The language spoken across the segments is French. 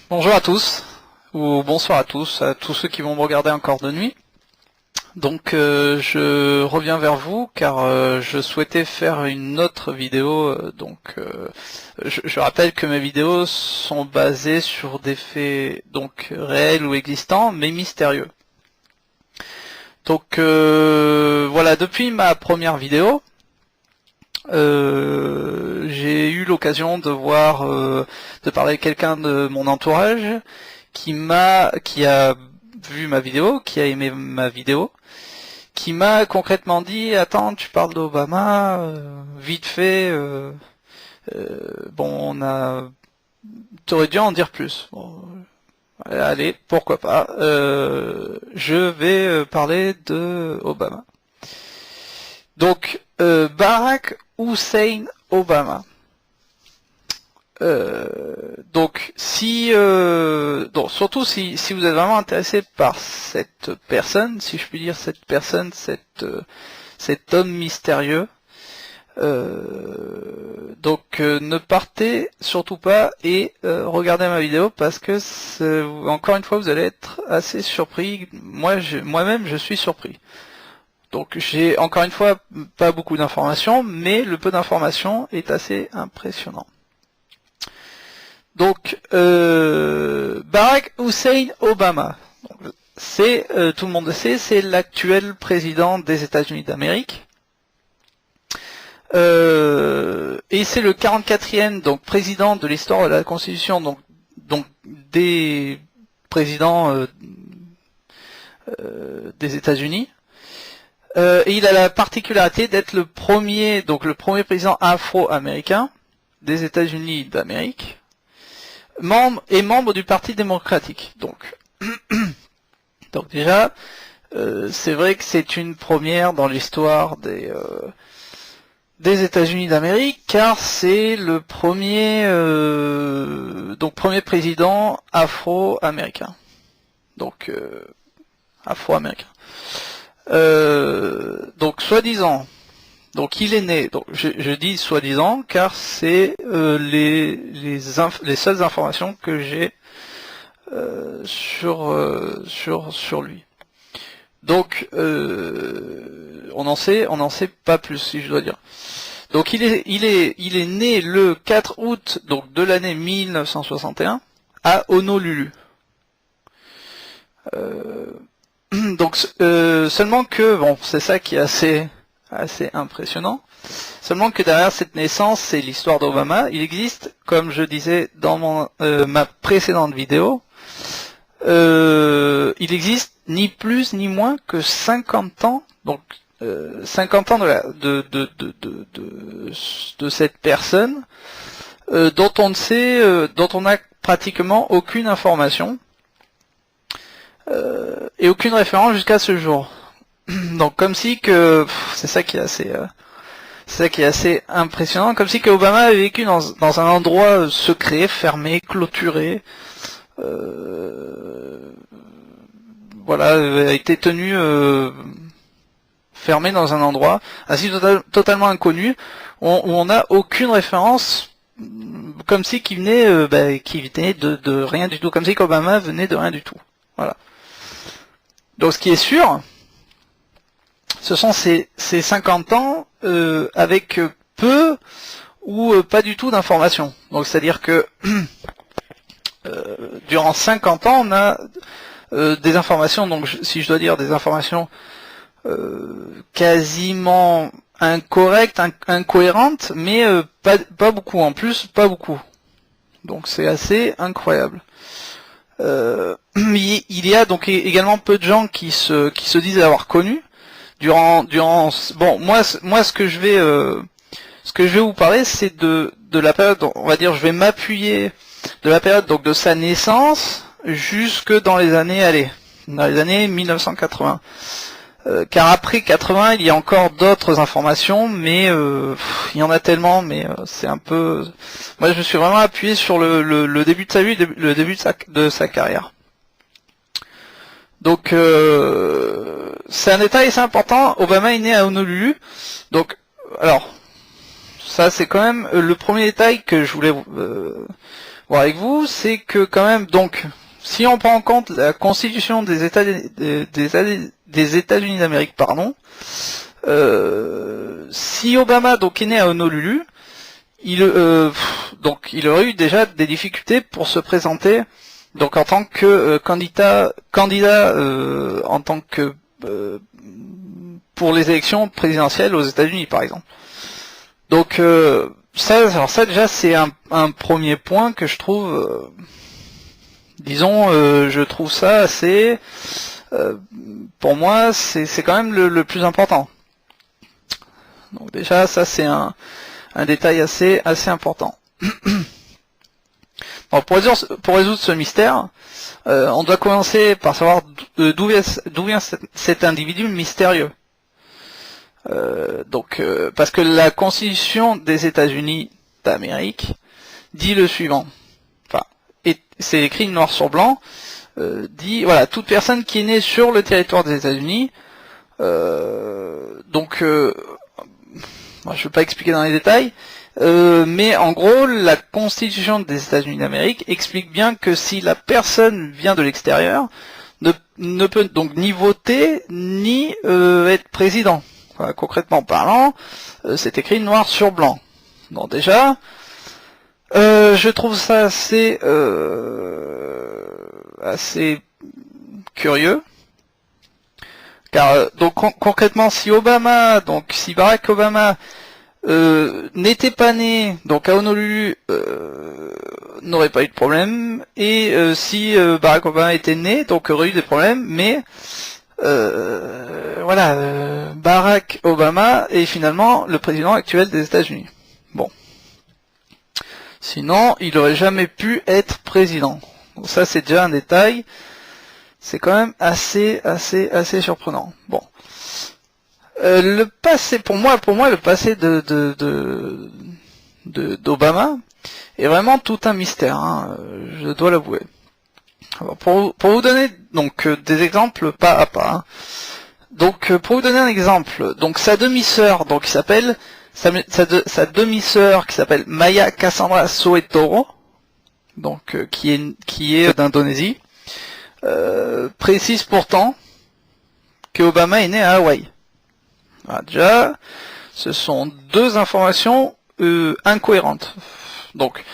Bonjour à tous, ou bonsoir à tous ceux qui vont me regarder encore de nuit. Donc je reviens vers vous car je souhaitais faire une autre vidéo. Je rappelle que mes vidéos sont basées sur des faits donc réels ou existants mais mystérieux. Donc voilà, depuis ma première vidéo, j'ai eu l'occasion de de parler avec quelqu'un de mon entourage qui a vu ma vidéo, qui a aimé ma vidéo, qui m'a concrètement dit: attends, tu parles d'Obama, vite fait, bon, t'aurais dû en dire plus. Bon, allez, pourquoi pas. Je vais parler de Obama. Donc, Barack Hussein Obama. Donc surtout si vous êtes vraiment intéressé par cette personne, si je puis dire cette personne, cet homme mystérieux, ne partez surtout pas et regardez ma vidéo parce que encore une fois vous allez être assez surpris. Moi-même je suis surpris. Donc j'ai encore une fois pas beaucoup d'informations, mais le peu d'informations est assez impressionnant. Donc Barack Hussein Obama, c'est tout le monde le sait, c'est l'actuel président des États-Unis d'Amérique. Et c'est le 44e donc président de l'histoire de la Constitution, donc des présidents des États-Unis. Et il a la particularité d'être le premier président afro-américain des États-Unis d'Amérique, membre du Parti démocratique. Donc déjà, c'est vrai que c'est une première dans l'histoire des États-Unis d'Amérique, car c'est le premier président afro-américain. Donc afro-américain. Donc soi-disant, donc il est né, donc je dis soi-disant car c'est les seules informations que j'ai sur lui. Donc on n'en sait pas plus, si je dois dire. Donc il est né le 4 août donc de l'année 1961 à Honolulu. Donc seulement que bon, c'est ça qui est assez impressionnant. Seulement que derrière cette naissance et l'histoire d'Obama, il existe, comme je disais dans ma précédente vidéo, il existe ni plus ni moins que 50 ans, donc 50 ans de cette personne dont on ne sait, dont on n'a pratiquement aucune information. Et aucune référence jusqu'à ce jour. Donc comme si que c'est ça qui est assez impressionnant, comme si que Obama avait vécu dans un endroit secret, fermé, clôturé, voilà, a été tenu fermé dans un endroit ainsi totalement inconnu où on n'a aucune référence, comme si qu'il venait de rien du tout, comme si qu'Obama venait de rien du tout. Voilà. Donc ce qui est sûr, ce sont ces 50 ans avec peu ou pas du tout d'informations. Donc c'est-à-dire que durant 50 ans, on a des informations, donc si je dois dire des informations quasiment incorrectes, incohérentes, mais pas beaucoup en plus, pas beaucoup. Donc c'est assez incroyable. Il y a donc également peu de gens qui se disent avoir connu durant bon, moi ce que je vais vous parler, c'est de la période, on va dire, je vais m'appuyer de la période donc de sa naissance jusque dans les années 1980, car après 80 il y a encore d'autres informations, mais il y en a tellement, mais c'est un peu, moi je me suis vraiment appuyé sur le début de sa vie, le début de sa carrière. Donc c'est un détail assez important. Obama est né à Honolulu. Donc alors ça c'est quand même le premier détail que je voulais voir avec vous, c'est que quand même, donc, si on prend en compte la constitution des États-Unis d'Amérique, pardon, si Obama donc est né à Honolulu, donc il aurait eu déjà des difficultés pour se présenter donc en tant que candidat en tant que pour les élections présidentielles aux États-Unis par exemple. Donc ça déjà c'est un premier point que je trouve disons je trouve ça assez pour moi c'est quand même le plus important. Donc déjà ça c'est un détail assez important. Donc pour résoudre ce mystère, on doit commencer par savoir d'où vient cet individu mystérieux. Parce que la Constitution des États-Unis d'Amérique dit le suivant. Enfin, c'est écrit noir sur blanc. Dit voilà, toute personne qui est née sur le territoire des États-Unis. Je ne vais pas expliquer dans les détails, mais en gros, la Constitution des États-Unis d'Amérique explique bien que si la personne vient de l'extérieur, ne peut donc ni voter, ni être président. Enfin, concrètement parlant, c'est écrit noir sur blanc. Donc déjà, je trouve ça assez curieux. Car donc concrètement, si Barack Obama n'était pas né donc à Honolulu, n'aurait pas eu de problème, et si Barack Obama était né, donc aurait eu des problèmes, mais Barack Obama est finalement le président actuel des États-Unis. Bon, sinon il n'aurait jamais pu être président. Donc ça c'est déjà un détail. C'est quand même assez surprenant. Bon, le passé, pour moi, le passé d'Obama est vraiment tout un mystère. Hein, je dois l'avouer. Pour vous donner donc des exemples pas à pas. Hein. Donc pour vous donner un exemple, donc sa demi-sœur, donc qui s'appelle sa demi-sœur qui s'appelle Maya Cassandra Soetoro, donc qui est d'Indonésie. Précise pourtant que Obama est né à Hawaï. Alors déjà, ce sont deux informations incohérentes. Donc,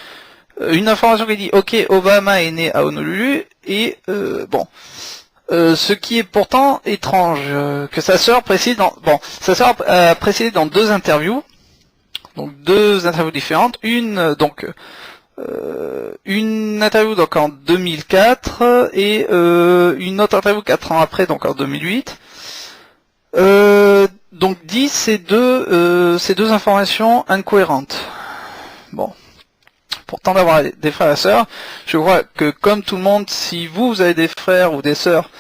une information qui dit ok, Obama est né à Honolulu, et ce qui est pourtant étrange, que sa sœur précise sa sœur a précisé dans deux interviews différentes, une interview donc en 2004 et une autre interview 4 ans après, donc en 2008. Donc dit ces deux informations incohérentes. Bon, pourtant d'avoir des frères et sœurs, je vois que comme tout le monde, si vous avez des frères ou des sœurs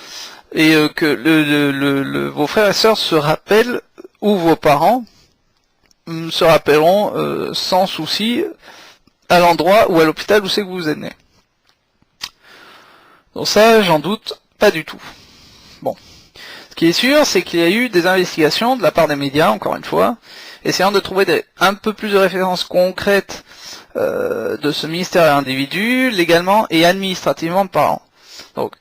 et que vos frères et sœurs se rappellent, ou vos parents se rappelleront sans souci à l'endroit ou à l'hôpital où c'est que vous êtes né. Donc ça, j'en doute pas du tout. Bon. Ce qui est sûr, c'est qu'il y a eu des investigations de la part des médias, encore une fois, essayant de trouver un peu plus de références concrètes de ce mystérieux individu, légalement et administrativement parlant. Donc,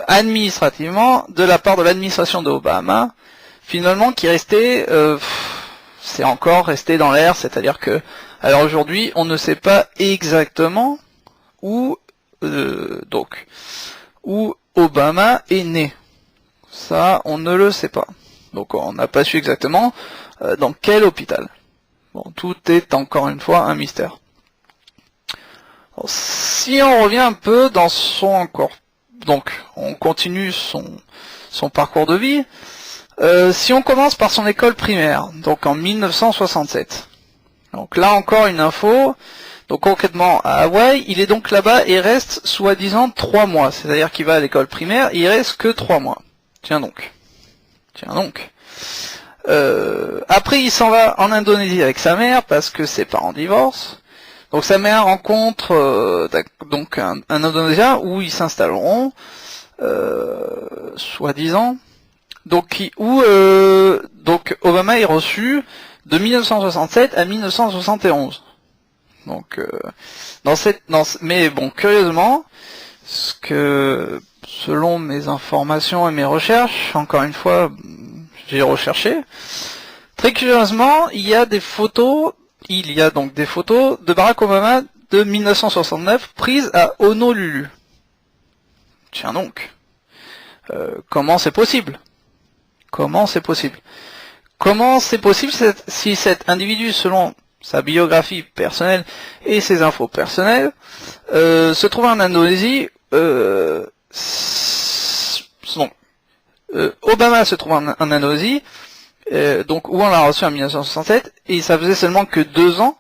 administrativement, de la part de l'administration d'Obama, finalement, qui restait, c'est encore resté dans l'air, c'est-à-dire que alors aujourd'hui, on ne sait pas exactement où Obama est né. Ça, on ne le sait pas. Donc on n'a pas su exactement dans quel hôpital. Bon, tout est encore une fois un mystère. Alors, si on revient un peu dans donc on continue son parcours de vie. Si on commence par son école primaire, donc en 1967. Donc là encore une info, donc concrètement à Hawaï, il est donc là-bas et reste soi-disant 3 mois, c'est-à-dire qu'il va à l'école primaire, il reste que 3 mois. Tiens donc. Après il s'en va en Indonésie avec sa mère parce que ses parents divorcent. Donc sa mère rencontre donc un Indonésien où ils s'installeront, soi-disant. Donc Obama est reçu de 1967 à 1971. Donc mais bon, curieusement, selon mes informations et mes recherches, encore une fois, j'ai recherché. Très curieusement, il y a donc des photos de Barack Obama de 1969 prises à Honolulu. Tiens donc, comment c'est possible? Comment c'est possible si cet individu, selon sa biographie personnelle et ses infos personnelles, se trouve en Indonésie, Obama se trouve en Indonésie, donc où on l'a reçu en 1967, et ça faisait seulement que 2 ans,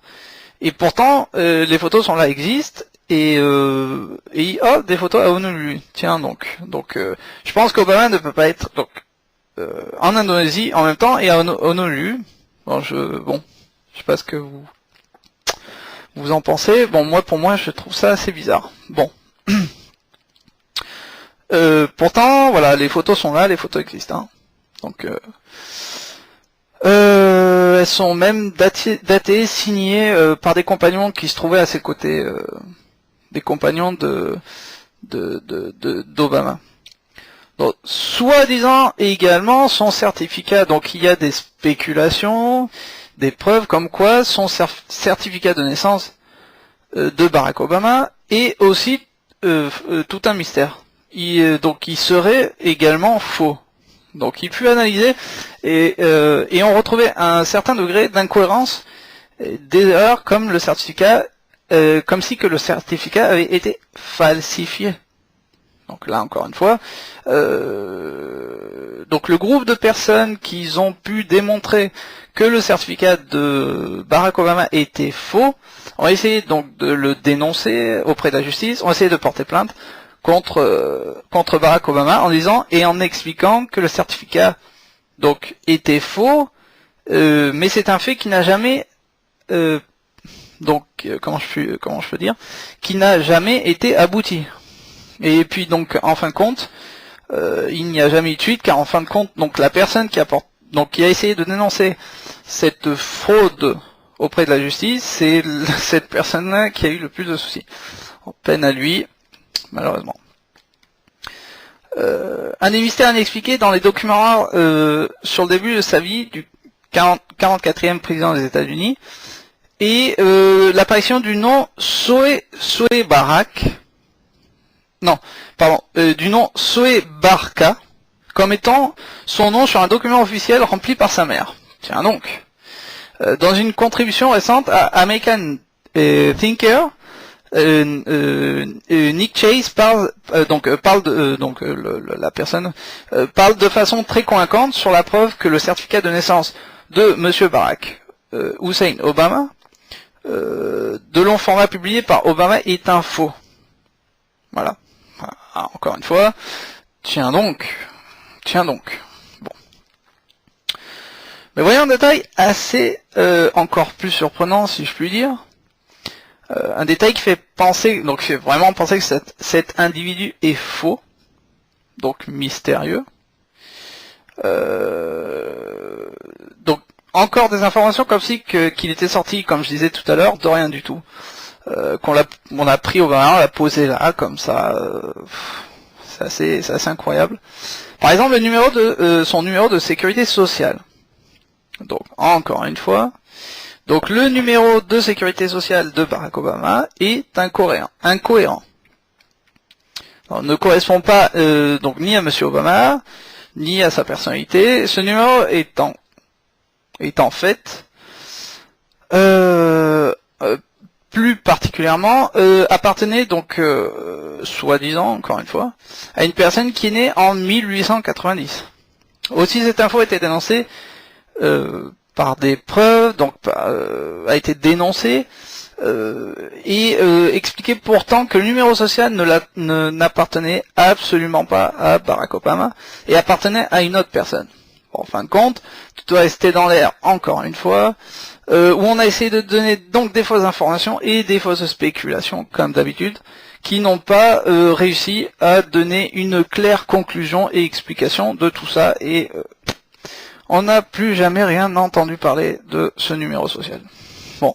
et pourtant les photos sont là, existent, et des photos à Honolulu. Tiens donc je pense qu'Obama ne peut pas être en Indonésie en même temps et à Honolulu. Bon, je sais pas ce que vous en pensez. Bon, pour moi, je trouve ça assez bizarre. Bon. Pourtant, voilà, les photos sont là, les photos existent. Hein. Donc, elles sont même datées, signées par des compagnons qui se trouvaient à ses côtés, des compagnons d'Obama. Donc, soi-disant également son certificat. Donc, il y a des spéculations, des preuves comme quoi son certificat de naissance de Barack Obama est aussi tout un mystère. Donc il serait également faux. Donc il fut analysé et on retrouvait un certain degré d'incohérence, d'erreur comme le certificat, comme si que le certificat avait été falsifié. Donc là encore une fois, donc le groupe de personnes qui ont pu démontrer que le certificat de Barack Obama était faux ont essayé donc de le dénoncer auprès de la justice, ont essayé de porter plainte contre Barack Obama en disant et en expliquant que le certificat donc était faux, mais c'est un fait qui n'a jamais comment je peux dire, qui n'a jamais été abouti. Et puis donc en fin de compte, il n'y a jamais eu de suite, car en fin de compte, donc la personne qui a essayé de dénoncer cette fraude auprès de la justice, c'est cette personne-là qui a eu le plus de soucis. En peine à lui, malheureusement. Un des mystères inexpliqués dans les documents sur le début de sa vie du 44e président des États-Unis, et l'apparition du nom Soe Barack, du nom Soe Barka, comme étant son nom sur un document officiel rempli par sa mère. Tiens donc. Dans une contribution récente à American Thinker, Nick Chase parle de façon très convaincante sur la preuve que le certificat de naissance de Monsieur Barack Hussein Obama, de long format publié par Obama, est un faux. Voilà. Encore une fois, tiens donc. Bon. Mais voyons un détail assez encore plus surprenant, si je puis dire. Un détail qui fait vraiment penser que cet individu est faux, donc mystérieux. Donc encore des informations comme si qu'il était sorti, comme je disais tout à l'heure, de rien du tout. On a pris Obama, on l'a posé là, comme ça. C'est assez incroyable. Par exemple, son numéro de sécurité sociale. Donc, encore une fois, donc le numéro de sécurité sociale de Barack Obama est incohérent. Alors, ne correspond pas donc ni à Monsieur Obama, ni à sa personnalité. Ce numéro est en fait plus particulièrement appartenait donc soi-disant, encore une fois, à une personne qui est née en 1890. Aussi, cette info a été dénoncée par des preuves, donc a été dénoncée et expliqué pourtant que le numéro social n'appartenait absolument pas à Barack Obama et appartenait à une autre personne. Bon, en fin de compte, tout doit rester dans l'air, encore une fois, où on a essayé de donner donc des fausses informations et des fausses spéculations, comme d'habitude, qui n'ont pas réussi à donner une claire conclusion et explication de tout ça, et on n'a plus jamais rien entendu parler de ce numéro social. Bon,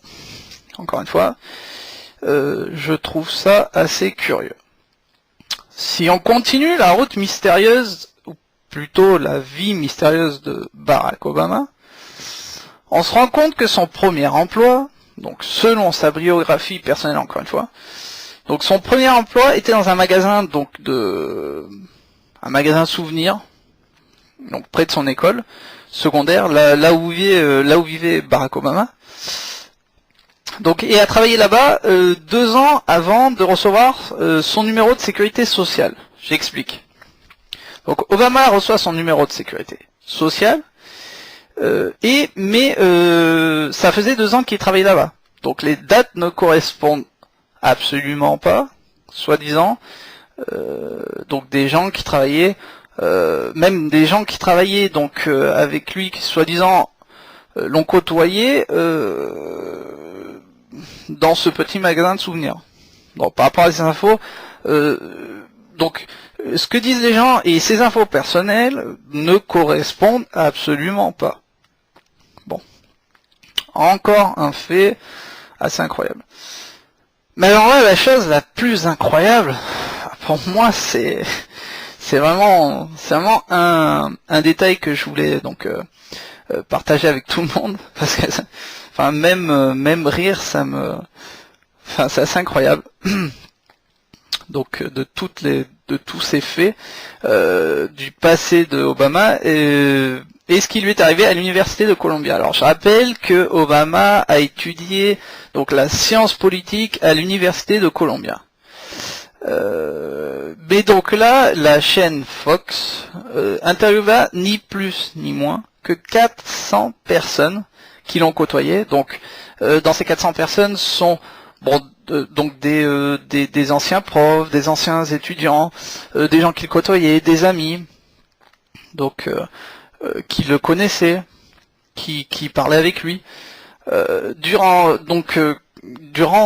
Encore une fois, je trouve ça assez curieux. Si on continue la route mystérieuse, ou plutôt la vie mystérieuse de Barack Obama, on se rend compte que son premier emploi, donc selon sa biographie personnelle encore une fois, donc son premier emploi était dans un magasin un magasin souvenir, donc près de son école secondaire, là où vivait Barack Obama. Donc, et a travaillé là-bas 2 ans avant de recevoir son numéro de sécurité sociale. J'explique. Donc Obama reçoit son numéro de sécurité sociale, mais ça faisait 2 ans qu'il travaillait là-bas. Donc les dates ne correspondent absolument pas, soi-disant. Donc des gens qui travaillaient, même des gens qui travaillaient donc avec lui, qui soi-disant l'ont côtoyé dans ce petit magasin de souvenirs. Bon, par rapport à ces infos, donc ce que disent les gens et ces infos personnelles ne correspondent absolument pas. Bon, encore un fait assez incroyable. Mais alors là, la chose la plus incroyable, pour moi, c'est vraiment un détail que je voulais donc partager avec tout le monde, parce que enfin même rire, c'est assez incroyable. Donc de tous ces faits du passé de Obama et ce qui lui est arrivé à l'université de Columbia. Alors je rappelle que Obama a étudié donc la science politique à l'université de Columbia. Mais donc là, la chaîne Fox interviewa ni plus ni moins que 400 personnes qui l'ont côtoyé. Donc dans ces 400 personnes sont donc des anciens profs, des anciens étudiants, des gens qu'il côtoyait, des amis, donc qui le connaissaient, qui parlaient avec lui durant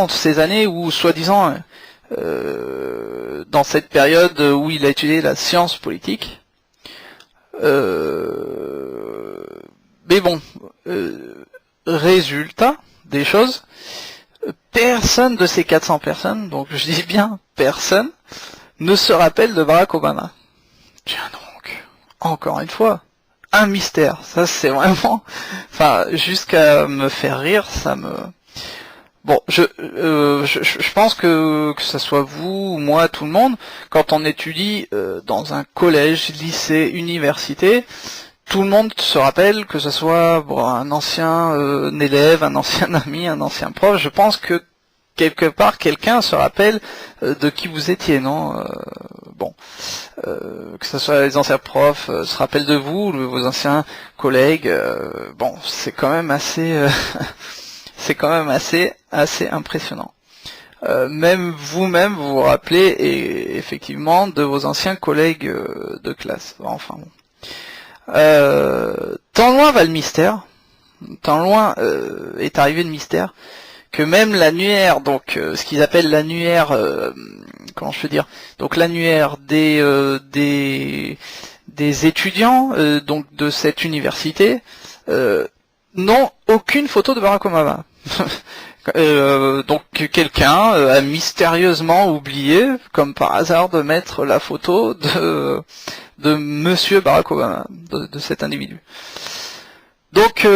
ces années où soi-disant dans cette période où il a étudié la science politique. Mais bon, résultat des choses, personne de ces 400 personnes, donc je dis bien personne, ne se rappelle de Barack Obama. Tiens donc, encore une fois, un mystère. Ça c'est vraiment, enfin, jusqu'à me faire rire, ça me... Bon, je pense que ça soit vous ou moi, tout le monde, quand on étudie dans un collège, lycée, université, tout le monde se rappelle, que ce soit un ancien élève, un ancien ami, un ancien prof. Je pense que quelque part quelqu'un se rappelle de qui vous étiez, non que ce soit les anciens profs se rappellent de vous, vos anciens collègues. Bon, c'est quand même assez c'est quand même assez impressionnant. Même vous-même vous vous rappelez effectivement de vos anciens collègues de classe. Enfin bon. Tant loin va le mystère, tant loin est arrivé le mystère, que même l'annuaire, donc ce qu'ils appellent l'annuaire, comment je peux dire, donc l'annuaire des étudiants donc de cette université n'ont aucune photo de Barack Obama. Donc quelqu'un a mystérieusement oublié, comme par hasard, de mettre la photo de Monsieur Barack Obama, de cet individu. Donc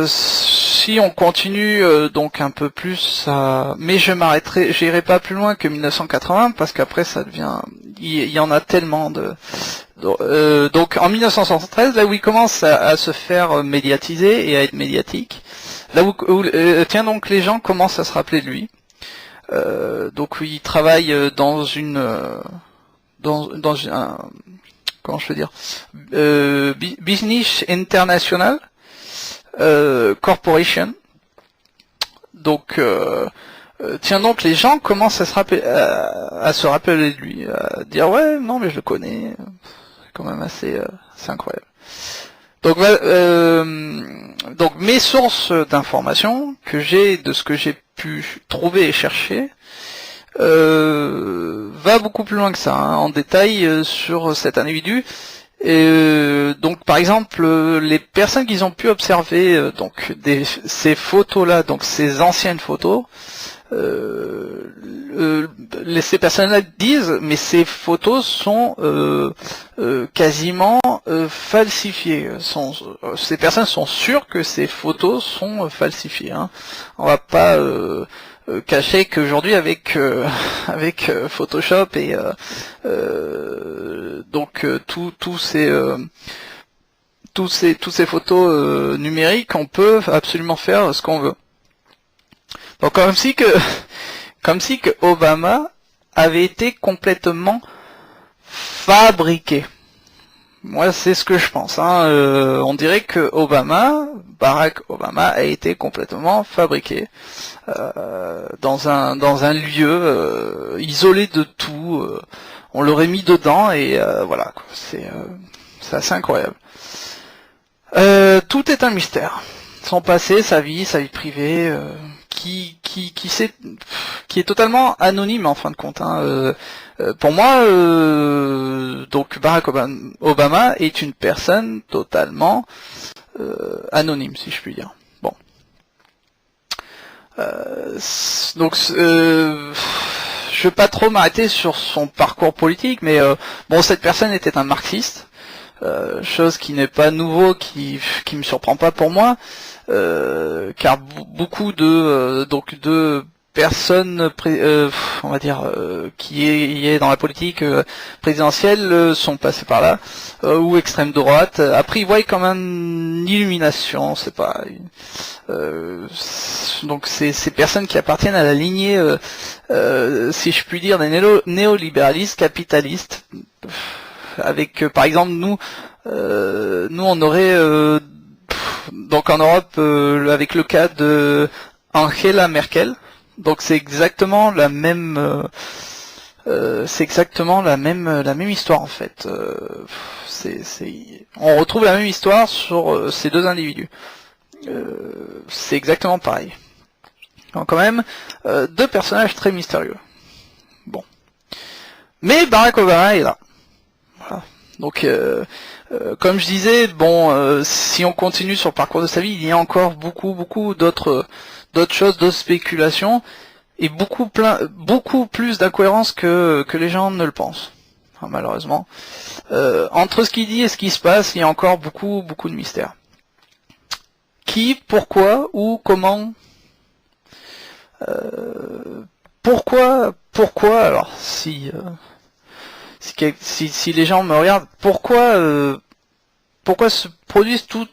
si on continue donc un peu plus, mais j'irai pas plus loin que 1980 parce qu'après ça devient, il y en a tellement donc en 1973, là où il commence à se faire médiatiser et à être médiatique, là où tiens donc les gens commencent à se rappeler de lui. Donc il travaille dans un comment je peux dire, Business International Corporation. Donc tiens donc les gens commencent à se rappeler de lui, à dire ouais non mais je le connais, c'est quand même assez incroyable. Donc mes sources d'informations que j'ai, de ce que j'ai pu trouver et chercher, va beaucoup plus loin que ça, hein, en détail sur cet individu. Et donc par exemple les personnes qui ont pu observer donc ces photos là, donc ces anciennes photos, ces personnes-là disent mais ces photos sont quasiment falsifiées. Ces personnes sont sûres que ces photos sont falsifiées. Hein. On va pas cacher qu'aujourd'hui avec Photoshop et donc tous ces photos numériques, on peut absolument faire ce qu'on veut. Donc comme si que Obama avait été complètement fabriqué. Moi, c'est ce que je pense. Hein. On dirait que Barack Obama, a été complètement fabriqué dans un lieu isolé de tout. On l'aurait mis dedans et voilà. C'est assez incroyable. Tout est un mystère. Son passé, sa vie privée, qui est totalement anonyme en fin de compte. Hein. Pour moi, donc Barack Obama est une personne totalement anonyme, si je puis dire. Bon. Donc, je vais pas trop m'arrêter sur son parcours politique, mais bon, cette personne était un marxiste, chose qui n'est pas nouveau, qui me surprend pas pour moi, car beaucoup de personnes, on va dire, qui est dans la politique présidentielle sont passées par là, ou extrême droite. Après, ils voient comme une illumination, c'est pas. Donc ces personnes qui appartiennent à la lignée, si je puis dire, des néolibéralistes capitalistes. Avec, par exemple, nous on aurait donc en Europe avec le cas de Angela Merkel. Donc c'est exactement la même histoire en fait. On retrouve la même histoire sur ces deux individus. C'est exactement pareil. Donc quand même deux personnages très mystérieux. Bon. Mais Barack Obama est là. Voilà. Donc comme je disais, bon, si on continue sur le parcours de sa vie, il y a encore beaucoup d'autres choses, d'autres spéculations, et beaucoup plus d'incohérences que les gens ne le pensent, enfin, malheureusement. Entre ce qu'il dit et ce qui se passe, il y a encore beaucoup de mystères. Qui, pourquoi, où, comment, pourquoi, alors si les gens me regardent, pourquoi se produisent toute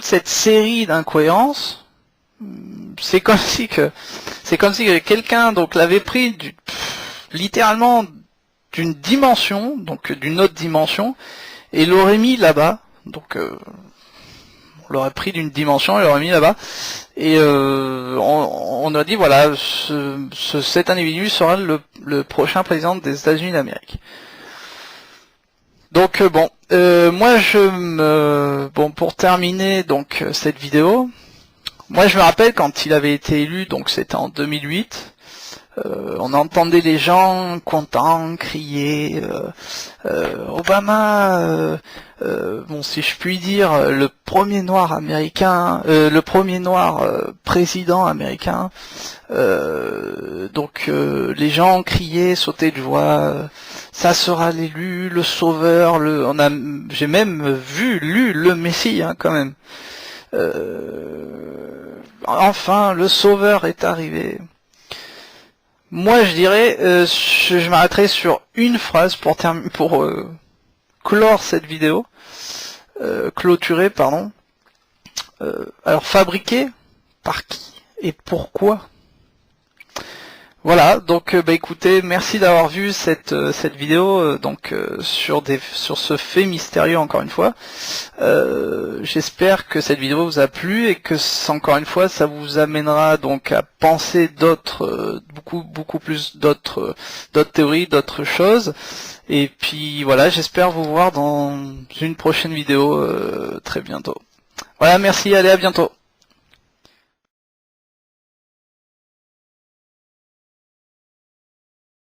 cette série d'incohérences? C'est comme si que quelqu'un donc l'avait pris littéralement d'une dimension, donc d'une autre dimension, et l'aurait mis là-bas. Donc on l'aurait pris d'une dimension et l'aurait mis là-bas, et on a dit voilà, cet individu sera le prochain président des États-Unis d'Amérique. Donc bon, moi pour terminer donc cette vidéo, moi je me rappelle quand il avait été élu, donc c'était en 2008. On entendait les gens contents, crier Obama, bon si je puis dire, le premier noir américain, le premier noir président américain. Donc les gens criaient, sautaient de joie. Ça sera l'élu, le sauveur, j'ai même lu le Messie, hein, quand même. Enfin, le sauveur est arrivé. Moi, je dirais, je m'arrêterai sur une phrase pour clore cette vidéo, clôturer, pardon. Alors, fabriqué par qui et pourquoi? Voilà, donc écoutez, merci d'avoir vu cette vidéo sur ce fait mystérieux encore une fois. J'espère que cette vidéo vous a plu et que encore une fois ça vous amènera donc à penser beaucoup plus d'autres théories, d'autres choses. Et puis voilà, j'espère vous voir dans une prochaine vidéo très bientôt. Voilà, merci, allez, à bientôt.